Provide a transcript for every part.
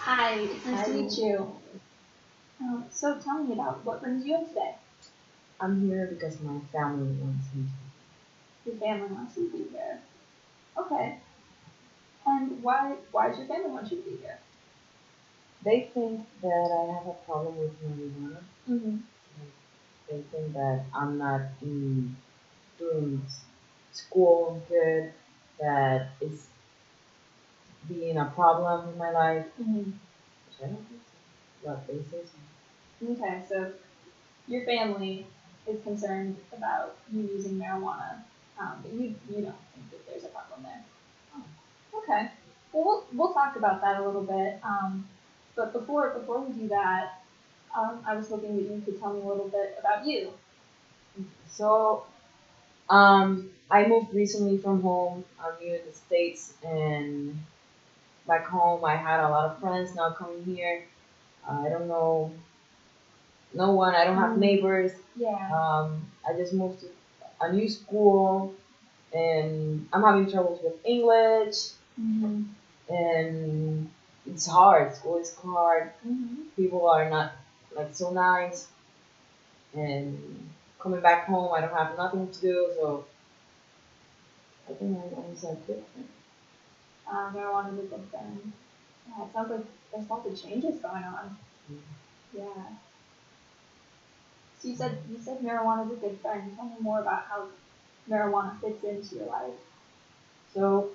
Hi, it's nice to Hi, meet you. So tell me about what brings you in today. I'm here because my family wants me Your family wants you to be here. Okay. And why does your family want you to be here? to. They think that I have a problem with marijuana. Mm-hmm. They think that I'm not doing school good, that it's being a problem in my life, Mm-hmm. which I don't think so. But they say so. Okay, so your family is concerned about you using marijuana, but you don't think that there's a problem there. Okay. Well, we'll talk about that a little bit. But before we do that, I was hoping that you could tell me a little bit about you. So, I moved recently from home. I'm new in the States, and back home I had a lot of friends. Now coming here, I don't know no one. I don't have neighbors. Yeah. I just moved to a new school, and I'm having troubles with English, Mm-hmm. and it's hard. School is hard. Mm-hmm. People are not like so nice, and coming back home, I don't have nothing to do, so I think I always had good friends. Marijuana is a good thing. Yeah, it sounds like there's lots of changes going on. Mm. Yeah. So you said marijuana is a good friend. Tell me more about how marijuana fits into your life. So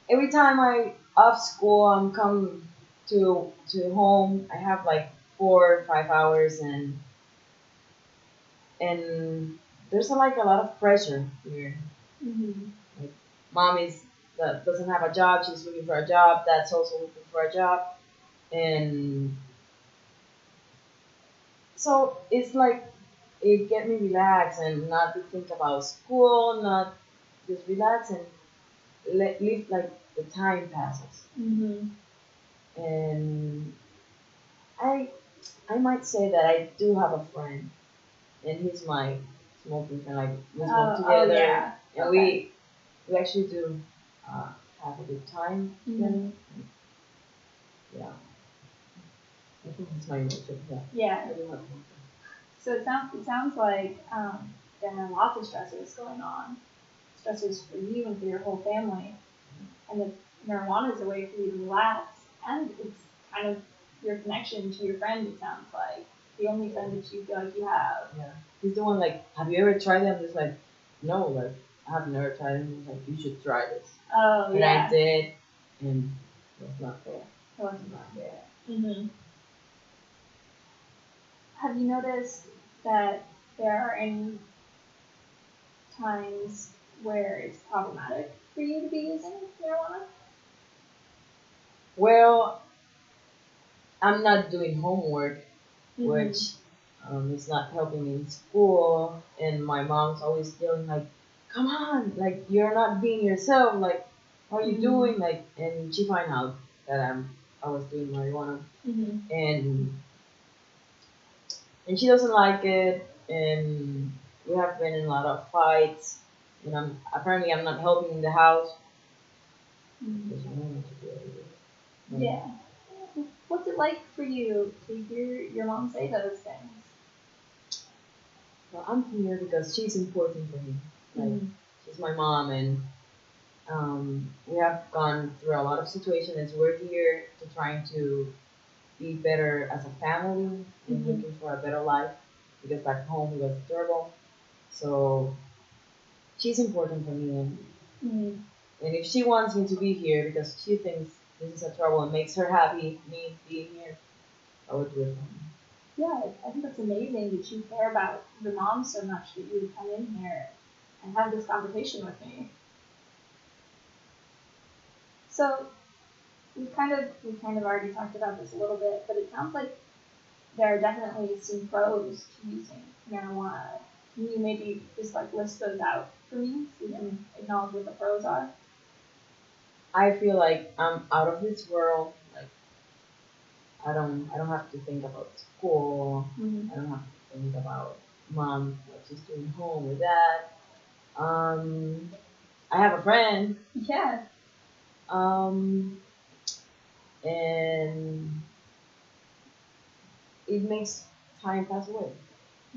every time I off school, I'm come to home. I have like 4 or 5 hours, and there's like a lot of pressure here. Mm-hmm. Like mom is that doesn't have a job, she's looking for a job. Dad's also looking for a job, and so it's like it get me relaxed and not to think about school, not just relax and let live like the time passes. Mm-hmm. And I I might say that I do have a friend, and he's my smoking friend. Like we smoke Oh together, yeah. and Okay. we actually do uh, have a good time together. Mm-hmm. Yeah, I think that's my emotion. Yeah, Yeah. I do have one. So it sounds like there are lots of stressors going on. Stressors for you and for your whole family. And if marijuana is a way for you to relax, and it's kind of your connection to your friend, it sounds like the only friend that you feel like you have. Yeah, he's the one. Like, have you ever tried it? I'm just like, no, like I've never tried it. He's like, you should try this, Oh and I yeah, did, and it was not fair. it wasn't that good. Have you noticed that there are any times where it's problematic for you to be using marijuana? Well, I'm not doing homework, Mm-hmm. which is not helping in school, and my mom's always yelling like, "Come on, like you're not being yourself. Like, what are you Mm-hmm. doing?" Like, and she find out that I was doing marijuana, Mm-hmm. and she doesn't like it, and we have been in a lot of fights, and I'm not helping in the house Mm-hmm. because I don't know what to do every day. Yeah. What's it like for you to hear your mom say those things? Well, I'm here because she's important for me. Like, Mm-hmm. she's my mom, and we have gone through a lot of situations. We're here to trying to be better as a family and Mm-hmm. looking for a better life because back home it was terrible. So she's important for me, Mm-hmm. and if she wants me to be here because she thinks this is a trouble and makes her happy, me being here, I would do it for her. Yeah, I think that's amazing that you care about your mom so much that you would come in here and have this conversation with me. So we've kind of already talked about this a little bit, but it sounds like there are definitely some pros to using marijuana. Can you maybe just like list those out for me so we can acknowledge what the pros are? I feel like I'm out of this world. Like I don't have to think about school. Mm-hmm. I don't have to think about mom what she's doing home or dad. I have a friend. Yeah. Um, and it makes time pass away.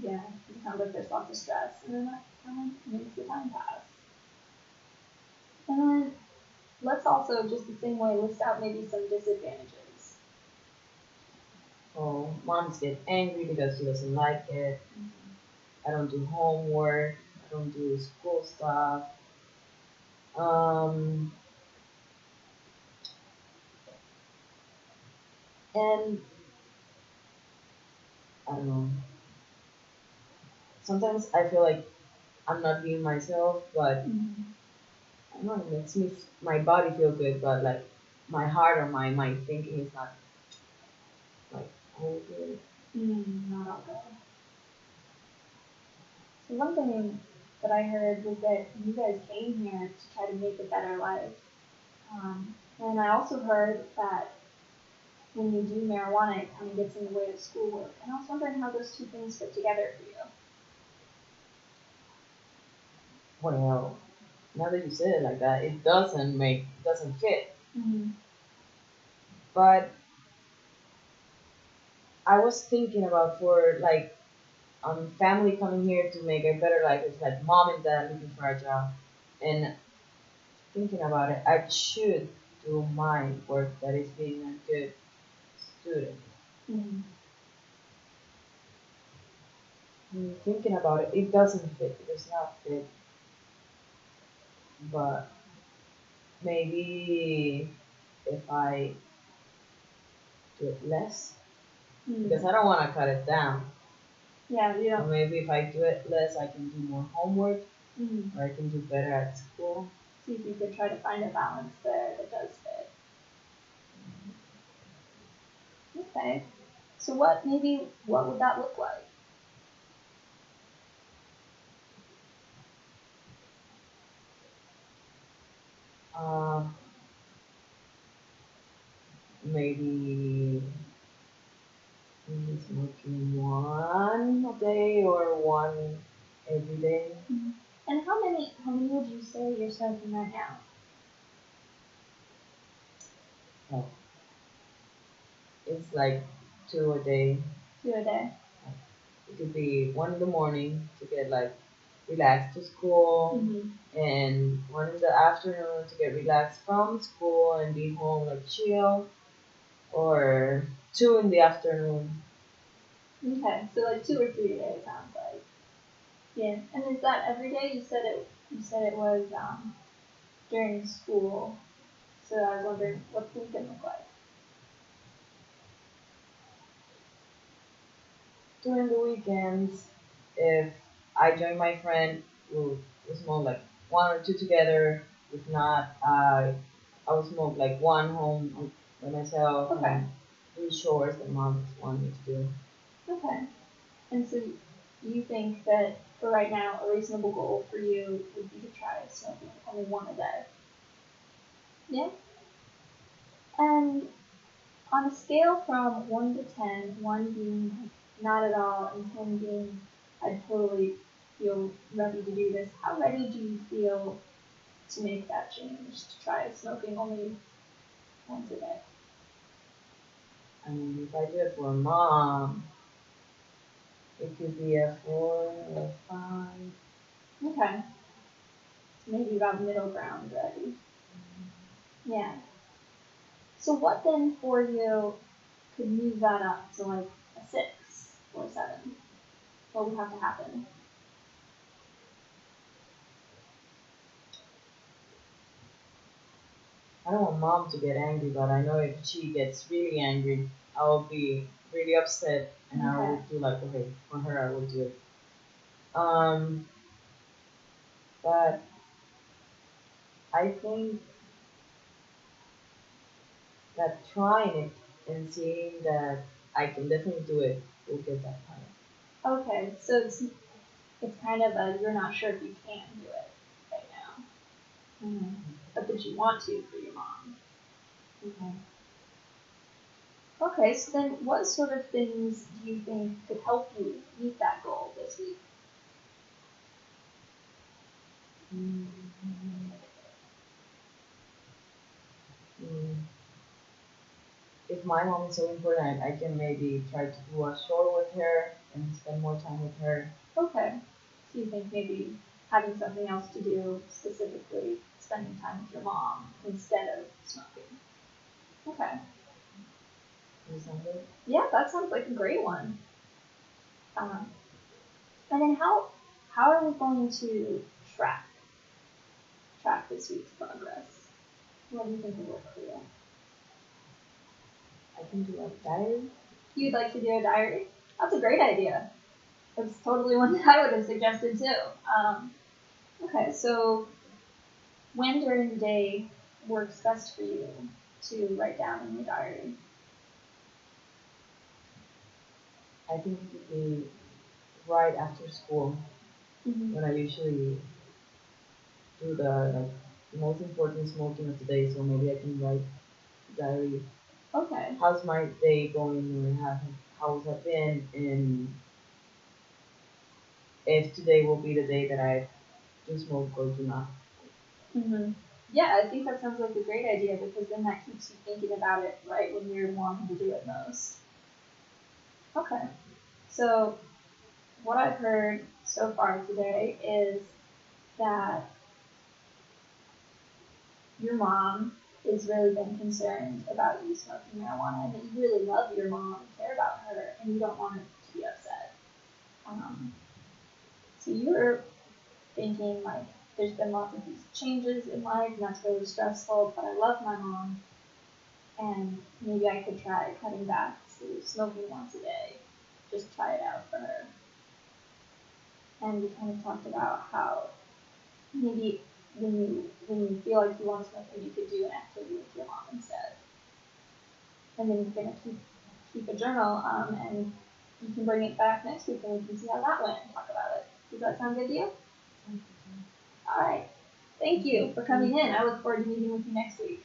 Yeah, it sounds like there's lots of stress, and then that kind of makes the time pass. And then let's also, just the same way, list out maybe some disadvantages. Oh, moms get angry because she doesn't like it. I don't do homework. I don't do school stuff. Um, and I don't know. Sometimes I feel like I'm not being myself, but I don't know. It makes my body feel good, but like my heart or my thinking is not like all good. Not all good. So one thing that I heard was that you guys came here to try to make a better life. And I also heard that when you do marijuana, it kind of gets in the way of schoolwork. And I was wondering how those two things fit together for you. Well, now that you say it like that, it doesn't fit. But I was thinking about for like family coming here to make a better life. It's like mom and dad looking for a job, and thinking about it, I should do my work that is being a good student. Thinking about it, it doesn't fit. It does not fit. But maybe if I do it less, because I don't want to cut it down. Yeah, you So don't. maybe if I do it less, I can do more homework, or I can do better at school. See if you could try to find a balance there that does fit. Okay. So what would that look like? Um, maybe smoking one a day or one every day. And how many would you say you're smoking right now? Oh, it's like two a day. 2 a day. It could be one in the morning to get like relaxed to school, and one in the afternoon to get relaxed from school and be home like chill, or two in the afternoon. Okay, so like 2 or 3 a day it sounds like. Yeah, and is that every day? You said it was during school. So I was wondering what the weekend look like. During the weekends, if I join my friend, we'll smoke like one or two together. If not, I will smoke like one home by myself. Okay. And do chores that mom want me to do. Okay. And so you think that for right now, a reasonable goal for you would be to try smoking only 1 a day? Yeah. And on a scale from 1 to 10, 1 being not at all and 10 being I totally feel ready to do this, how ready do you feel to make that change, to try smoking only once a day? I mean, if I do it for mom, it could be a 4 or 5. Okay. Maybe you got middle ground ready. Yeah. So what then for you could move that up to like a 6 or 7? What would have to happen? I don't want mom to get angry, but I know if she gets really angry, I will be really upset, and I will do like, okay, for her I will do it. But I think that trying it and seeing that I can definitely do it will get that high. Okay, so it's kind of a you're not sure if you can do it right now, but that you want to for your mom. Okay, so then what sort of things do you think could help you meet that goal this week? Mm, if my mom is so important, I can maybe try to do a show with her and spend more time with her. Okay. So you think maybe having something else to do, specifically spending time with your mom instead of smoking. Okay. Does that sound good? Yeah, that sounds like a great one. Um, and then how are we going to track this week's progress? What do you think will work for you? I can do a diary. You'd like to do a diary? That's a great idea. That's totally one that I would have suggested too. Okay, so when during the day works best for you to write down in your diary? I think it would be right after school Mm-hmm. when I usually do the most important smoking of the day. So maybe I can write diary. Okay. How's my day going? Or how's it been? And if today will be the day that I do smoke or do not. Mm-hmm. Yeah, I think that sounds like a great idea because then that keeps you thinking about it right when you're wanting to do it most. Okay. So what I've heard so far today is that your mom has really been concerned about you smoking marijuana and that you really love your mom and care about her and you don't want her to be upset. Um, so you were thinking like there's been lots of these changes in life and that's really stressful, but I love my mom and maybe I could try cutting back to smoking once a day. Just try it out for her. And we kind of talked about how maybe when you feel like you want to smoke, maybe you could do an activity with your mom instead. And then you're gonna keep a journal, and you can bring it back next week and we can see how that went and talk about it. Does that sound good to you? All right. Thank you for coming in. I look forward to meeting with you next week.